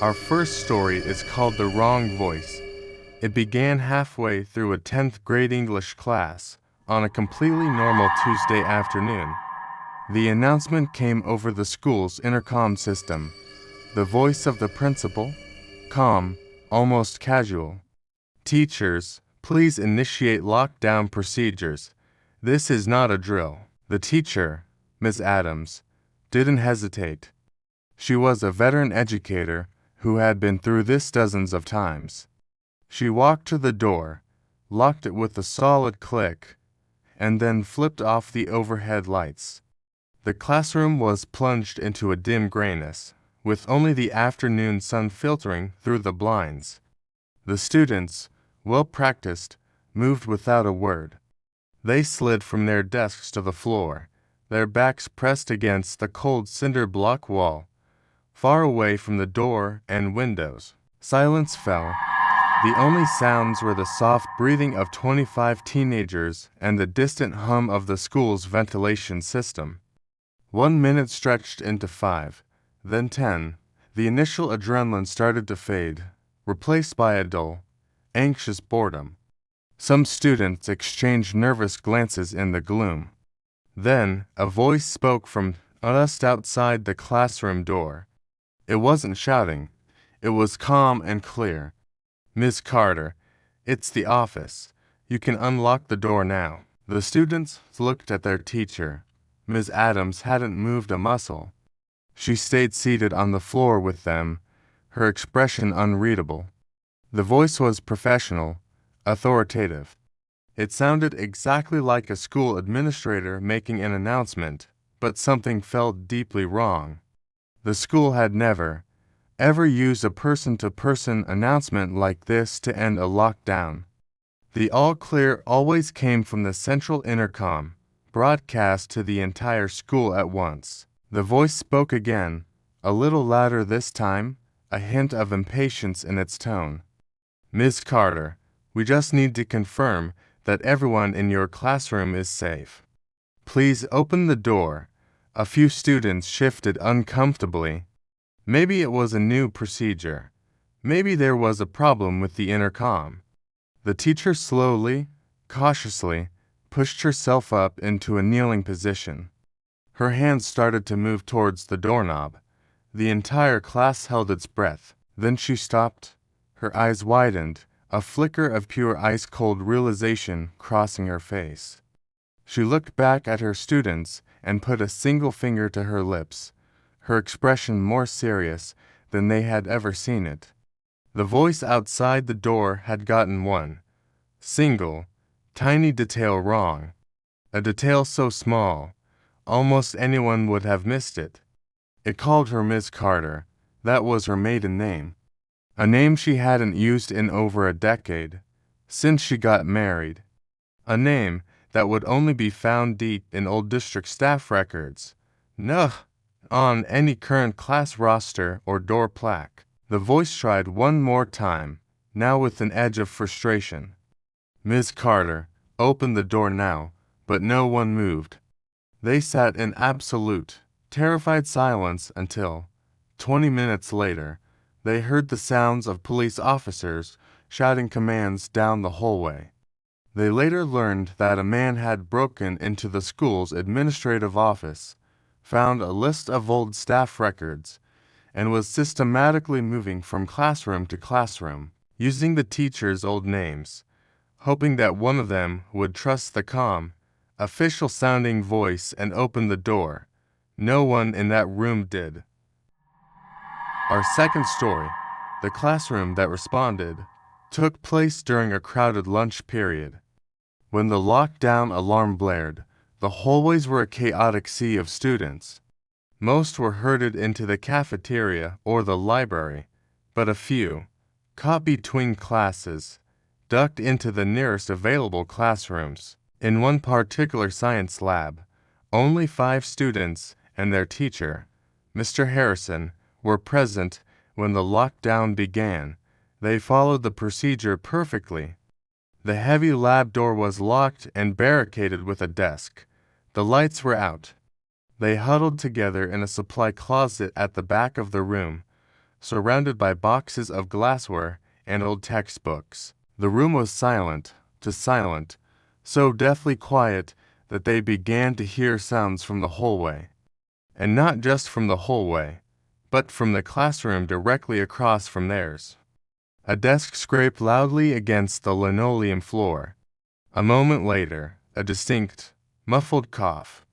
Our first story is called The Wrong Voice. It began halfway through a 10th grade English class on a completely normal Tuesday afternoon. The announcement came over the school's intercom system. The voice of the principal, calm, almost casual. Teachers, please initiate lockdown procedures. This is not a drill. The teacher, Miss Adams, didn't hesitate. She was a veteran educator who had been through this dozens of times. She walked to the door, locked it with a solid click, and then flipped off the overhead lights. The classroom was plunged into a dim grayness, with only the afternoon sun filtering through the blinds. The students, well practiced, moved without a word. They slid from their desks to the floor, their backs pressed against the cold cinder block wall, far away from the door and windows. Silence fell. The only sounds were the soft breathing of 25 teenagers and the distant hum of the school's ventilation system. 1 minute stretched into 5, then 10. The initial adrenaline started to fade, replaced by a dull, anxious boredom. Some students exchanged nervous glances in the gloom. Then, a voice spoke from just outside the classroom door. It wasn't shouting. It was calm and clear. "Miss Carter, it's the office. You can unlock the door now." The students looked at their teacher. Miss Adams hadn't moved a muscle. She stayed seated on the floor with them, her expression unreadable. The voice was professional, authoritative. It sounded exactly like a school administrator making an announcement, but something felt deeply wrong. The school had never, ever used a person-to-person announcement like this to end a lockdown. The all-clear always came from the central intercom, broadcast to the entire school at once. The voice spoke again, a little louder this time, a hint of impatience in its tone. "Miss Carter, we just need to confirm that everyone in your classroom is safe. Please open the door." A few students shifted uncomfortably. Maybe it was a new procedure. Maybe there was a problem with the intercom. The teacher slowly, cautiously, pushed herself up into a kneeling position. Her hands started to move towards the doorknob. The entire class held its breath. Then she stopped. Her eyes widened, a flicker of pure ice-cold realization crossing her face. She looked back at her students and put a single finger to her lips, her expression more serious than they had ever seen it. The voice outside the door had gotten one single, tiny detail wrong. A detail so small, almost anyone would have missed it. It called her Miss Carter. That was her maiden name. A name she hadn't used in over a decade, since she got married. A name that would only be found deep in old district staff records. Nuh, on any current class roster or door plaque. The voice tried one more time, now with an edge of frustration. "Miss Carter, open the door now," but no one moved. They sat in absolute, terrified silence until, 20 minutes later, they heard the sounds of police officers shouting commands down the hallway. They later learned that a man had broken into the school's administrative office, found a list of old staff records, and was systematically moving from classroom to classroom, using the teachers' old names, hoping that one of them would trust the calm, official-sounding voice and open the door. No one in that room did. Our second story, the classroom that responded, took place during a crowded lunch period. When the lockdown alarm blared, the hallways were a chaotic sea of students. Most were herded into the cafeteria or the library, but a few, caught between classes, ducked into the nearest available classrooms. In one particular science lab, only 5 students and their teacher, Mr. Harrison, were present when the lockdown began. They followed the procedure perfectly. The heavy lab door was locked and barricaded with a desk. The lights were out. They huddled together in a supply closet at the back of the room, surrounded by boxes of glassware and old textbooks. The room was silent, so deathly quiet that they began to hear sounds from the hallway. And not just from the hallway, but from the classroom directly across from theirs. A desk scraped loudly against the linoleum floor. A moment later, a distinct, muffled cough.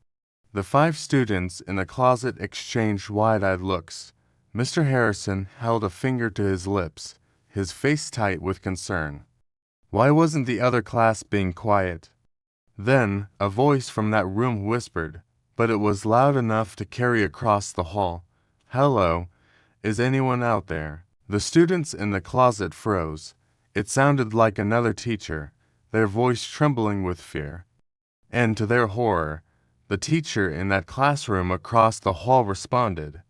The 5 students in the closet exchanged wide-eyed looks. Mr. Harrison held a finger to his lips, his face tight with concern. Why wasn't the other class being quiet? Then, a voice from that room whispered, but it was loud enough to carry across the hall. "Hello, is anyone out there?" The students in the closet froze. It sounded like another teacher, their voice trembling with fear. And to their horror, the teacher in that classroom across the hall responded.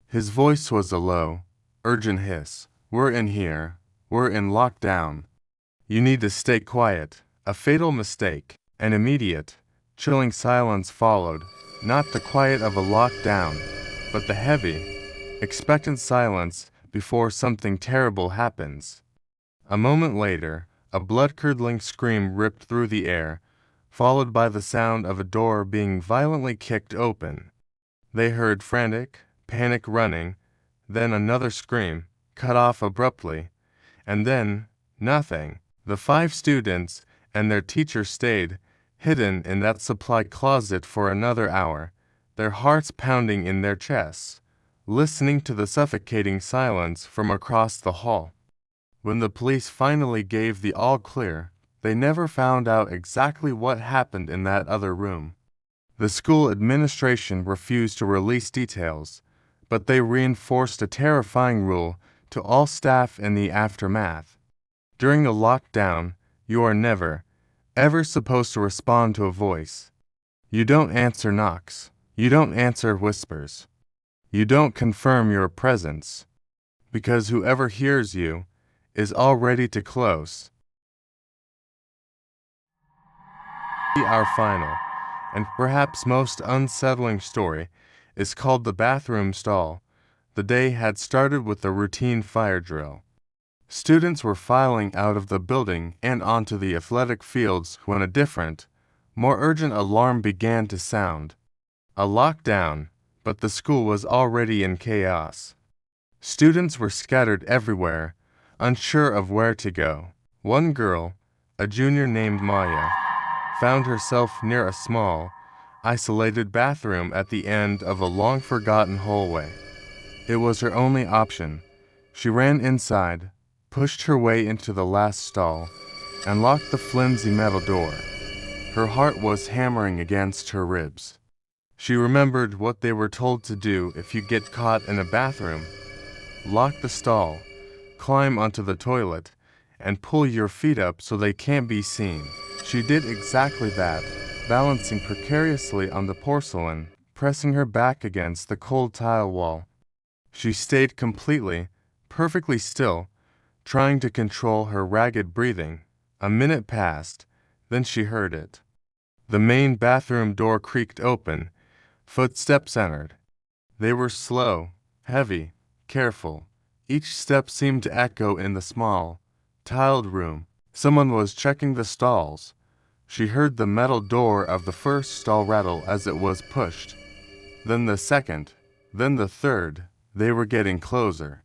His voice was a low, urgent hiss. "We're in here. We're in lockdown. You need to stay quiet." A fatal mistake. An immediate, chilling silence followed, not the quiet of a lockdown, but the heavy, expectant silence before something terrible happens. A moment later, a blood-curdling scream ripped through the air, followed by the sound of a door being violently kicked open. They heard frantic, panic running, then another scream, cut off abruptly, and then nothing. The 5 students and their teacher stayed hidden in that supply closet for another hour, their hearts pounding in their chests, listening to the suffocating silence from across the hall. When the police finally gave the all-clear, they never found out exactly what happened in that other room. The school administration refused to release details, but they reinforced a terrifying rule to all staff in the aftermath. During the lockdown, you are never, ever supposed to respond to a voice. You don't answer knocks. You don't answer whispers. You don't confirm your presence, because whoever hears you is already too close. Our final, and perhaps most unsettling story, is called The Bathroom Stall. The day had started with a routine fire drill. Students were filing out of the building and onto the athletic fields when a different, more urgent alarm began to sound. A lockdown, but the school was already in chaos. Students were scattered everywhere, unsure of where to go. One girl, a junior named Maya, found herself near a small, isolated bathroom at the end of a long-forgotten hallway. It was her only option. She ran inside, pushed her way into the last stall, and locked the flimsy metal door. Her heart was hammering against her ribs. She remembered what they were told to do if you get caught in a bathroom. Lock the stall, climb onto the toilet, and pull your feet up so they can't be seen. She did exactly that, balancing precariously on the porcelain, pressing her back against the cold tile wall. She stayed completely, perfectly still, trying to control her ragged breathing. A minute passed, then she heard it. The main bathroom door creaked open. Footsteps entered. They were slow, heavy, careful. Each step seemed to echo in the small, tiled room. Someone was checking the stalls. She heard the metal door of the first stall rattle as it was pushed. Then the second, then the third. They were getting closer.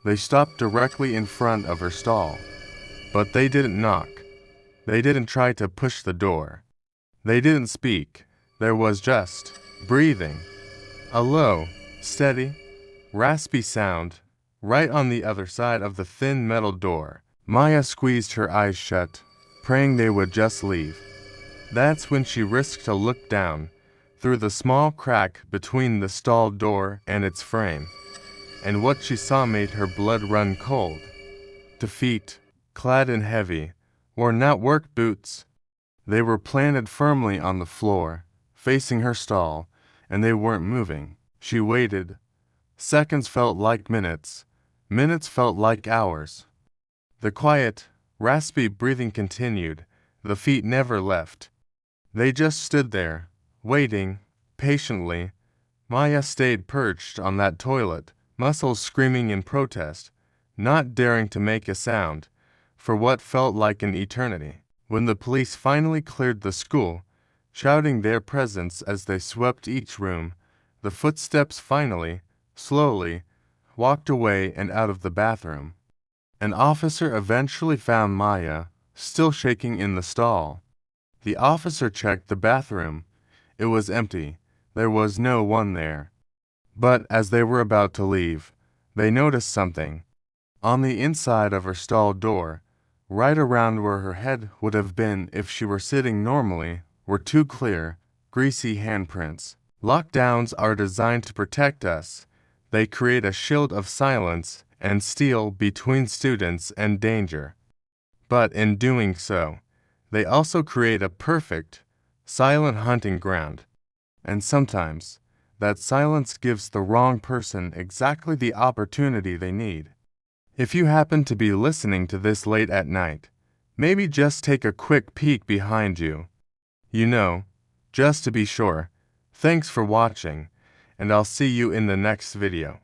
They stopped directly in front of her stall. But they didn't knock. They didn't try to push the door. They didn't speak. There was just breathing. A low, steady, raspy sound right on the other side of the thin metal door. Maya squeezed her eyes shut, praying they would just leave. That's when she risked a look down through the small crack between the stall door and its frame. And what she saw made her blood run cold. 2 feet, clad in heavy, worn-out work boots. They were planted firmly on the floor, facing her stall, and they weren't moving. She waited. Seconds felt like minutes. Minutes felt like hours. The quiet, raspy breathing continued. The feet never left. They just stood there, waiting, patiently. Maya stayed perched on that toilet, muscles screaming in protest, not daring to make a sound, for what felt like an eternity. When the police finally cleared the school, shouting their presence as they swept each room, the footsteps finally, slowly, walked away and out of the bathroom. An officer eventually found Maya, still shaking in the stall. The officer checked the bathroom. It was empty. There was no one there. But as they were about to leave, they noticed something. On the inside of her stall door, right around where her head would have been if she were sitting normally, were two clear, greasy handprints. Lockdowns are designed to protect us. They create a shield of silence and steel between students and danger. But in doing so, they also create a perfect, silent hunting ground. And sometimes, that silence gives the wrong person exactly the opportunity they need. If you happen to be listening to this late at night, maybe just take a quick peek behind you. Just to be sure. Thanks for watching, and I'll see you in the next video.